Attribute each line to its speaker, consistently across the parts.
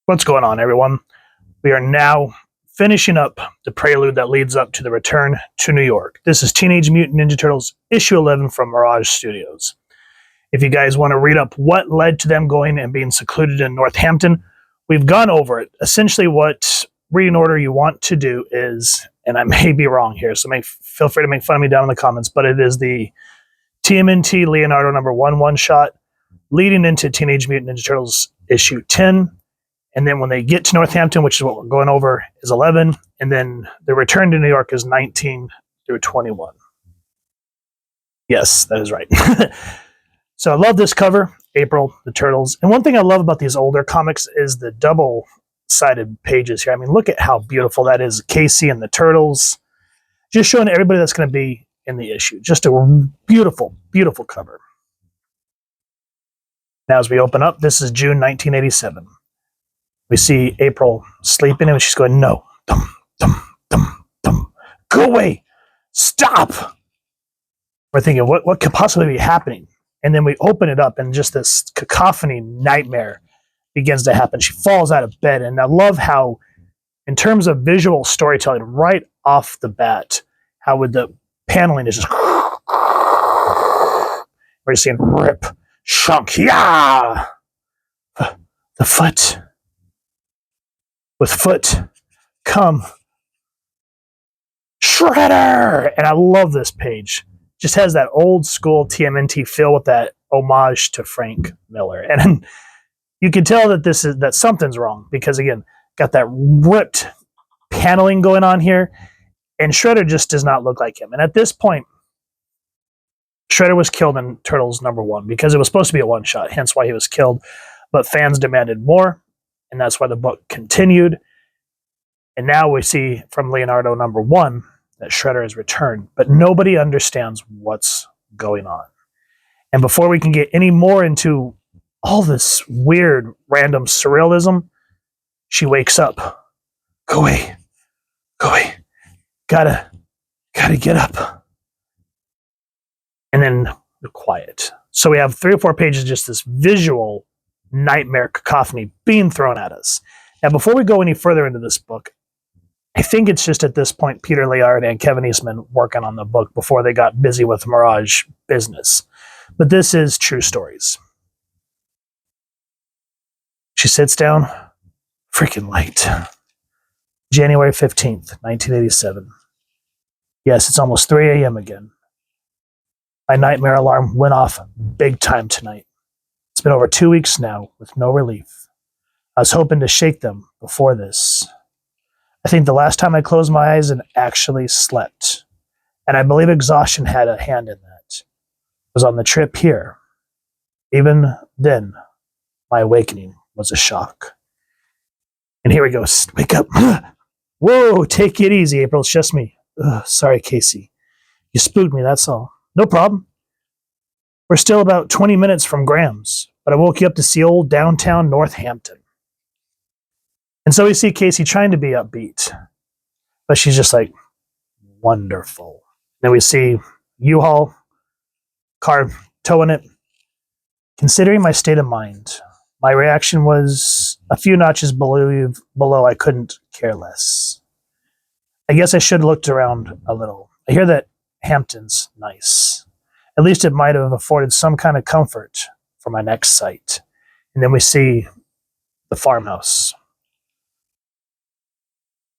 Speaker 1: What's going on, everyone? We are now finishing up the prelude that leads up to the return to New York. This is Teenage Mutant Ninja Turtles issue 11 from Mirage Studios. If you guys want to read up what led to them going and being secluded in Northampton, we've gone over it. Essentially what reading order you want to do is, and I may be wrong here, so feel free to make fun of me down in the comments, but it is the TMNT Leonardo number 1 one-shot leading into Teenage Mutant Ninja Turtles issue 10. And then when they get to Northampton, which is what we're going over, is 11. And then the return to New York is 19 through 21. Yes, that is right. So I love this cover, April, the Turtles. And one thing I love about these older comics is the double-sided pages here. I mean, look at how beautiful that is. Casey and the Turtles. Just showing everybody that's going to be in the issue. Just a beautiful, beautiful cover. Now as we open up, this is June 1987. We see April sleeping and she's going, no, dum, dum, dum, dum. Go away, stop. We're thinking, what could possibly be happening? And then we open it up and just this cacophony nightmare begins to happen. She falls out of bed. And I love how, in terms of visual storytelling, right off the bat, how with the paneling is just, we're seeing rip, shunk, yeah, the foot. With foot, come, Shredder! And I love this page. Just has that old school TMNT feel with that homage to Frank Miller. And you can tell that that something's wrong because, again, got that ripped paneling going on here. And Shredder just does not look like him. And at this point, Shredder was killed in Turtles number 1 because it was supposed to be a one-shot, hence why he was killed. But fans demanded more. And that's why the book continued. And now we see from Leonardo number 1 that Shredder has returned, but nobody understands what's going on. And before we can get any more into all this weird, random surrealism, she wakes up. Go away. Go away. Gotta get up. And then the quiet. So we have 3 or 4 pages, just this visual nightmare cacophony being thrown at us. Now, before we go any further into this book, I think it's just at this point Peter Laird and Kevin Eastman working on the book before they got busy with Mirage business. But this is True Stories. She sits down. Freaking light. January 15th, 1987. Yes, it's almost 3 a.m. again. My nightmare alarm went off big time tonight. It's been over 2 weeks now with no relief. I was hoping to shake them before this. I think the last time I closed my eyes and actually slept, and I believe exhaustion had a hand in that, was on the trip here. Even then, my awakening was a shock. And here we go. Wake up. Whoa, take it easy, April. It's just me. Sorry, Casey. You spooked me, that's all. No problem. We're still about 20 minutes from Graham's, but I woke you up to see old downtown Northampton. And so we see Casey trying to be upbeat, but she's just like, wonderful. Then we see U-Haul, car towing it. Considering my state of mind, my reaction was a few notches below I couldn't care less. I guess I should have looked around a little. I hear that Hampton's nice. At least it might have afforded some kind of comfort for my next sight. And then we see the farmhouse.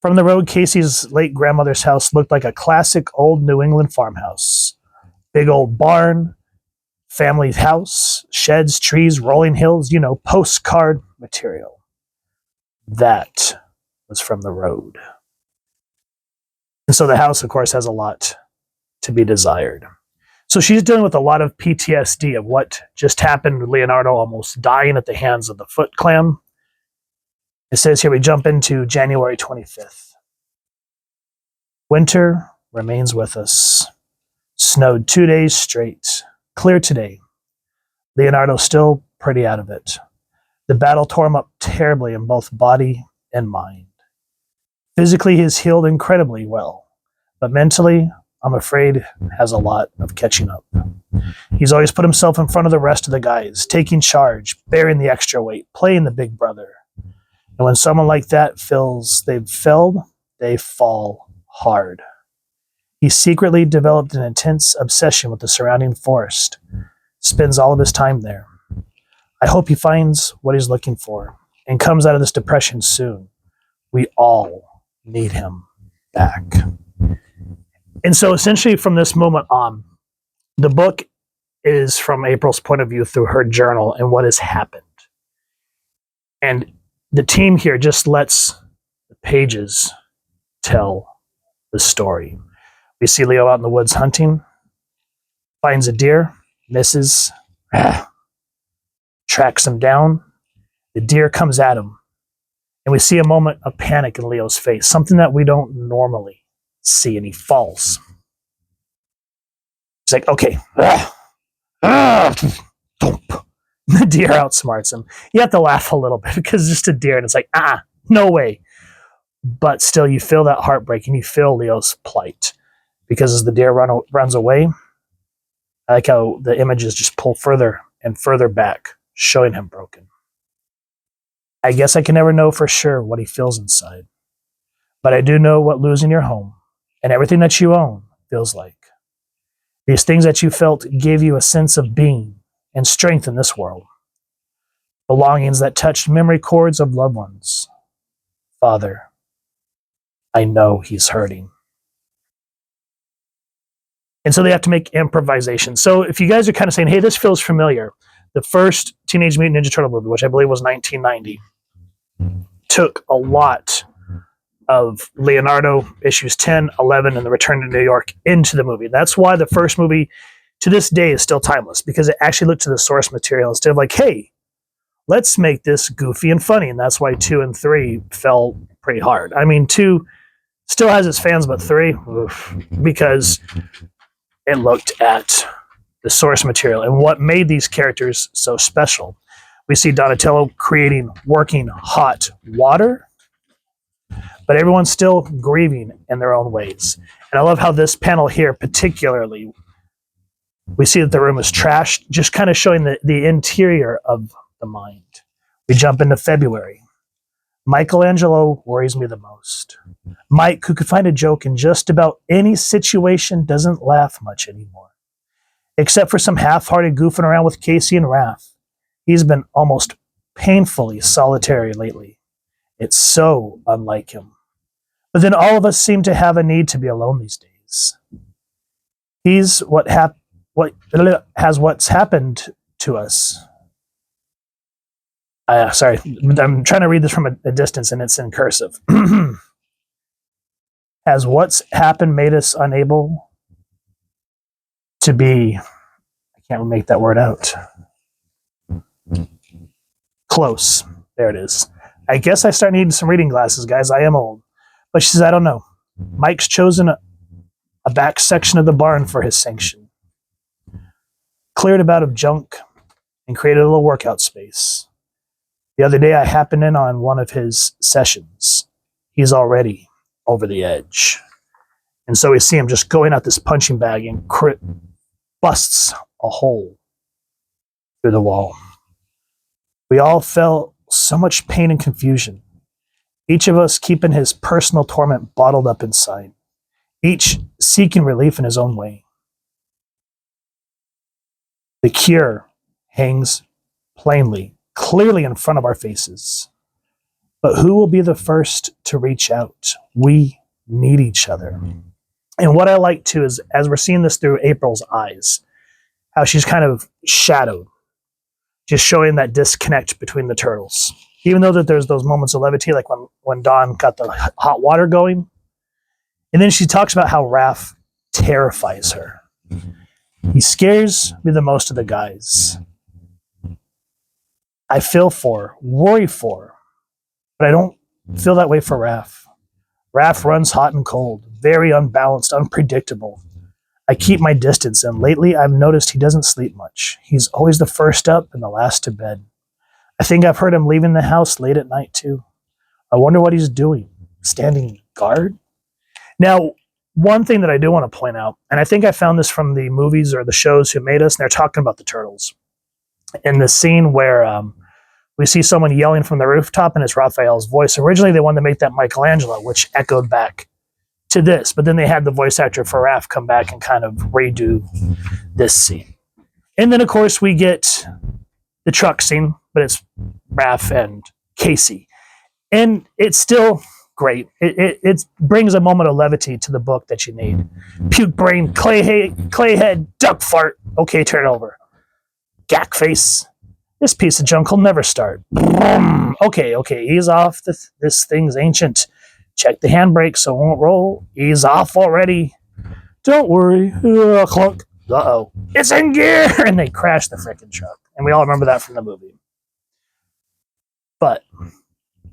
Speaker 1: From the road, Casey's late grandmother's house looked like a classic old New England farmhouse. Big old barn, family house, sheds, trees, rolling hills, postcard material. That was from the road. And so the house, of course, has a lot to be desired. So she's dealing with a lot of PTSD of what just happened with Leonardo almost dying at the hands of the Foot Clan. It says here we jump into January 25th. Winter remains with us. Snowed 2 days straight. Clear today. Leonardo's still pretty out of it. The battle tore him up terribly in both body and mind. Physically, he's healed incredibly well, but mentally, I'm afraid, has a lot of catching up. He's always put himself in front of the rest of the guys, taking charge, bearing the extra weight, playing the big brother. And when someone like that feels they've failed, they fall hard. He secretly developed an intense obsession with the surrounding forest, spends all of his time there. I hope he finds what he's looking for and comes out of this depression soon. We all need him back. And so essentially from this moment on, the book is from April's point of view through her journal and what has happened. And the team here just lets the pages tell the story. We see Leo out in the woods hunting, finds a deer, misses, tracks him down. The deer comes at him. And we see a moment of panic in Leo's face, something that we don't normally see, and he falls. He's like, okay. The deer outsmarts him. You have to laugh a little bit because it's just a deer, and it's like, no way. But still, you feel that heartbreak, and you feel Leo's plight. Because as the deer runs away, I like how the images just pull further and further back, showing him broken. I guess I can never know for sure what he feels inside. But I do know what losing your home and everything that you own feels like. These things that you felt gave you a sense of being and strength in this world. Belongings that touched memory cords of loved ones. Father, I know he's hurting. And so they have to make improvisation. So if you guys are kind of saying, hey, this feels familiar, the first Teenage Mutant Ninja Turtle movie, which I believe was 1990, took a lot of Leonardo issues 10, 11, and the Return to New York into the movie. That's why the first movie to this day is still timeless, because it actually looked to the source material instead of like, hey, let's make this goofy and funny. And that's why 2 and 3 fell pretty hard. I mean, 2 still has its fans, but 3, because it looked at the source material and what made these characters so special. We see Donatello creating working hot water, but everyone's still grieving in their own ways. And I love how this panel here particularly, we see that the room is trashed, just kind of showing the interior of the mind. We jump into February. Michelangelo worries me the most. Mike, who could find a joke in just about any situation, doesn't laugh much anymore. Except for some half-hearted goofing around with Casey and Raph. He's been almost painfully solitary lately. It's so unlike him. But then all of us seem to have a need to be alone these days. He's what's happened to us. Sorry, I'm trying to read this from a distance, and it's in cursive. Has what's happened made us unable to be, I can't make that word out. Close. There it is. I guess I start needing some reading glasses, guys. I am old. But she says, I don't know. Mike's chosen a back section of the barn for his sanction. Cleared about of junk and created a little workout space. The other day I happened in on one of his sessions. He's already over the edge. And so we see him just going out this punching bag and busts a hole through the wall. We all felt so much pain and confusion. Each of us keeping his personal torment bottled up inside. Each seeking relief in his own way. The cure hangs plainly, clearly in front of our faces. But who will be the first to reach out? We need each other. And what I like too is, as we're seeing this through April's eyes, how she's kind of shadowed, just showing that disconnect between the turtles. Even though that there's those moments of levity, like when Dawn got the hot water going. And then she talks about how Raph terrifies her. He scares me the most of the guys. I feel for, worry for, but I don't feel that way for Raph. Raph runs hot and cold, very unbalanced, unpredictable. I keep my distance, and lately I've noticed he doesn't sleep much. He's always the first up and the last to bed. I think I've heard him leaving the house late at night, too. I wonder what he's doing. Standing guard? Now, one thing that I do want to point out, and I think I found this from the movies or the shows Who Made Us, and they're talking about the turtles. In the scene where We see someone yelling from the rooftop, and it's Raphael's voice. Originally, they wanted to make that Michelangelo, which echoed back to this, but then they had the voice actor for Raph come back and kind of redo this scene. And then, of course, we get the truck scene, but it's Raph and Casey. And it's still great. It brings a moment of levity to the book that you need. Puke brain, clay head, duck fart. Okay, turn over. Gack face. This piece of junk will never start. Okay, ease off. This thing's ancient. Check the handbrake so it won't roll. Ease off already. Don't worry. Clunk. Uh-oh. It's in gear! And they crash the frickin' truck. And we all remember that from the movie. But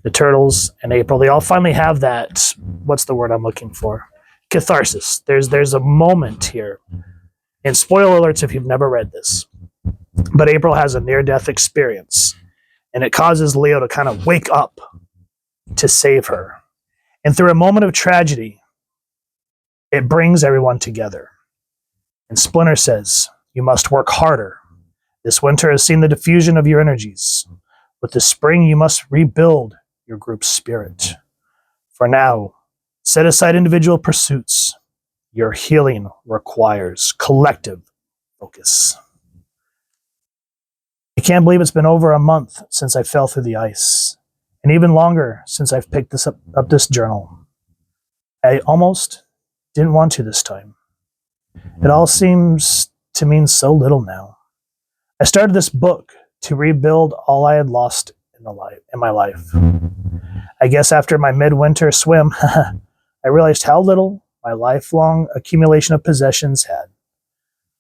Speaker 1: the Turtles and April, they all finally have that, what's the word I'm looking for? Catharsis. There's a moment here. And spoiler alerts if you've never read this. But April has a near-death experience. And it causes Leo to kind of wake up to save her. And through a moment of tragedy, it brings everyone together. And Splinter says, you must work harder. This winter has seen the diffusion of your energies. With the spring, you must rebuild your group's spirit. For now, set aside individual pursuits. Your healing requires collective focus. I can't believe it's been over a month since I fell through the ice, and even longer since I've picked up this journal. I almost didn't want to this time. It all seems to mean so little now. I started this book to rebuild all I had lost in my life. I guess after my midwinter swim, I realized how little my lifelong accumulation of possessions had.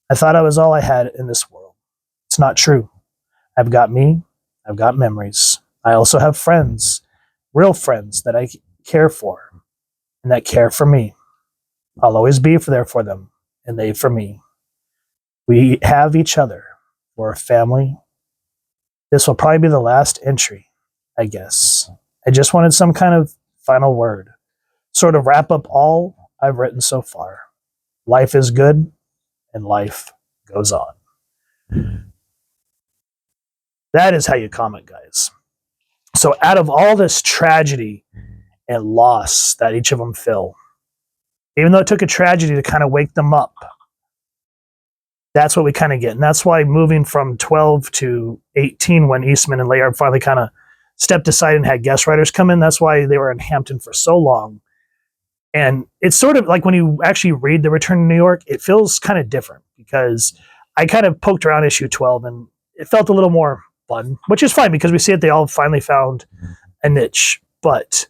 Speaker 1: I thought I was all I had in this world. It's not true. I've got me. I've got memories. I also have friends, real friends that I care for and that care for me. I'll always be there for them and they for me. We have each other. We're a family. This will probably be the last entry, I guess. I just wanted some kind of final word. Sort of wrap up all I've written so far. Life is good and life goes on. That is how you comic, guys. So out of all this tragedy and loss that each of them feel, even though it took a tragedy to kind of wake them up, that's what we kind of get. And that's why moving from 12 to 18, when Eastman and Laird finally kind of stepped aside and had guest writers come in, that's why they were in Hampton for so long. And it's sort of like when you actually read The Return to New York, it feels kind of different because I kind of poked around issue 12 and it felt a little more fun, which is fine because we see that they all finally found a niche. But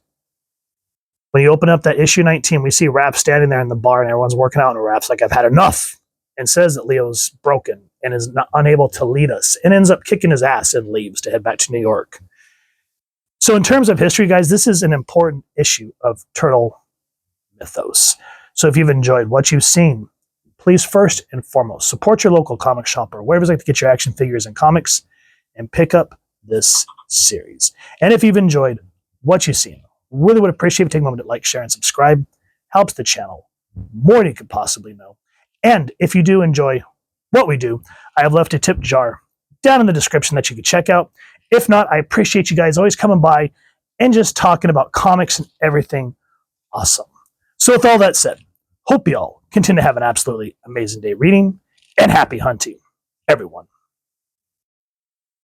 Speaker 1: when you open up that issue 19, we see Raph standing there in the bar and everyone's working out, and Raph's like, I've had enough, and says that Leo's broken and is not unable to lead us, and ends up kicking his ass and leaves to head back to New York. So in terms of history, guys, this is an important issue of Turtle mythos. So if you've enjoyed what you've seen, please first and foremost support your local comic shop or wherever you like to get your action figures and comics, and pick up this series. And if you've enjoyed what you've seen, really would appreciate if you take a moment to like, share, and subscribe. Helps the channel more than you could possibly know. And if you do enjoy what we do, I have left a tip jar down in the description that you can check out. If not, I appreciate you guys always coming by and just talking about comics and everything awesome. So with all that said, hope you all continue to have an absolutely amazing day reading, and happy hunting, everyone.